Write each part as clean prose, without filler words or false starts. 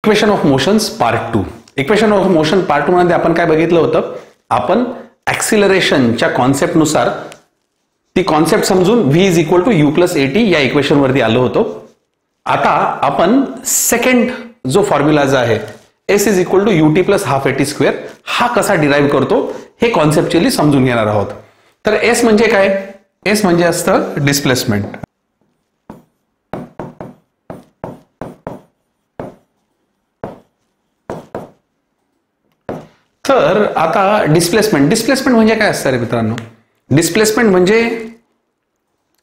Equation of motions part 2. Equation of motion part 2 मध्ये आपण काय बघितलं होतं, आपण ऍक्सिलरेशनच्या कॉन्सेप्टनुसार ती कॉन्सेप्ट समजून v is equal to u plus at या इक्वेशन वरती आलो होतो. आता आपण सेकंड जो फॉर्म्युला जो आहे s is equal to ut plus half at square हा कसा डिराईव्ह करतो हे कॉन्सेप्च्युअली समजून घेणार आहोत. तर s म्हणजे काय, s म्हणजे असतं डिस्प्लेसमेंट. तर आता डिस्प्लेसमेंट म्हणजे काय असतं रे मित्रांनो, डिस्प्लेसमेंट म्हणजे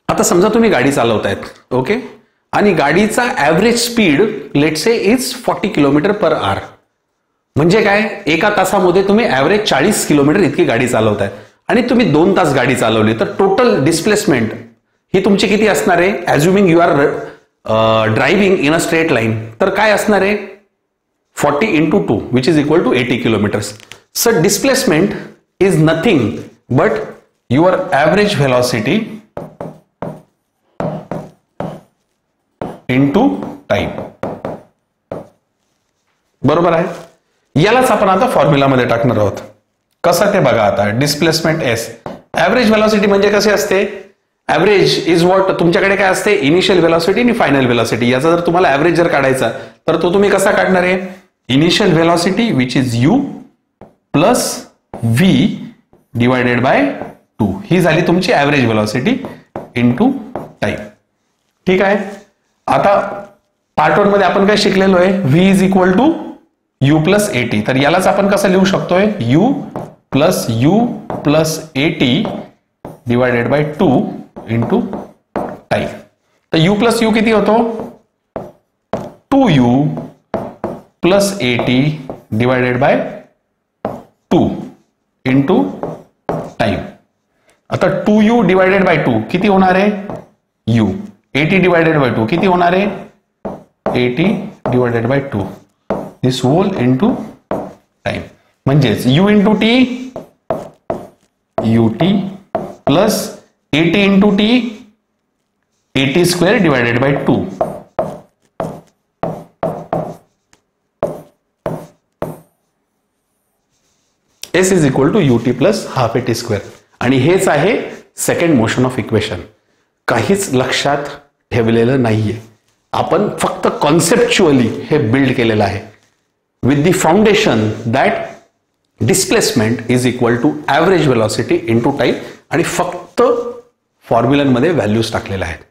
आता समजा तुम्ही गाडी चालवतायत, ओके, आणि गाडीचा average speed let's say is 40 kilometre per hour. म्हणजे काय, एका तासामध्ये तुम्ही ऍव्हरेज 40 किलोमीटर इतकी गाडी चालवताय आणि तुम्ही 2 तास गाडी चालवली, तर टोटल डिस्प्लेसमेंट ही तुमची किती असणार आहे, assuming you are driving in a straight line, तर काय असणार आहे 40 into 2 which is equal to 80 kilometers. So displacement is nothing but your average velocity into time. बरोबर आहे. यालाच आपण आता फॉर्म्युला मध्ये टाकणार आहोत. कसं ते बघा आता. डिस्प्लेसमेंट s, ऍव्हरेज व्हेलॉसिटी म्हणजे कसे असते, ऍव्हरेज इज व्हॉट, तुमच्याकडे काय असते इनिशियल व्हेलॉसिटी आणि फायनल व्हेलॉसिटी. याचा जर तुम्हाला ऍव्हरेज जर काढायचा तर तो तुम्ही कसा काढणार आहे, initial velocity which is u plus v divided by 2 ही झाली तुमची ऍव्हरेज व्हेलॉसिटी इनटू टाइम. ठीक आहे. आता पार्ट 1 मध्ये आपण काय शिकलेलो आहे, v is equal to u plus at. तर यालाच आपण कसं लिहू शकतोय, u plus at divided by 2 into time. तर u प्लस u किती होतो, 2u plus 80 divided by 2 into time. आता 2u डिवायडेड बाय 2 किती होणार आहे, u. 80 डिवायडेड बाय 2 किती होणार आहे, 80 divided by 2 this whole into time. म्हणजेच u into t ut plus 80 into t 80 square divided by 2. s is equal to ut plus half at square. आणि हेच आहे सेकंड मोशन ऑफ इक्वेशन. काहीच लक्षात ठेवलेलं नाहीये, आपण फक्त कॉन्सेप्च्युअली हे बिल्ड केलेलं आहे with the foundation that displacement is equal to average velocity into time, आणि फक्त फॉर्म्युलांमध्ये व्हॅल्यूज टाकलेल्या आहेत.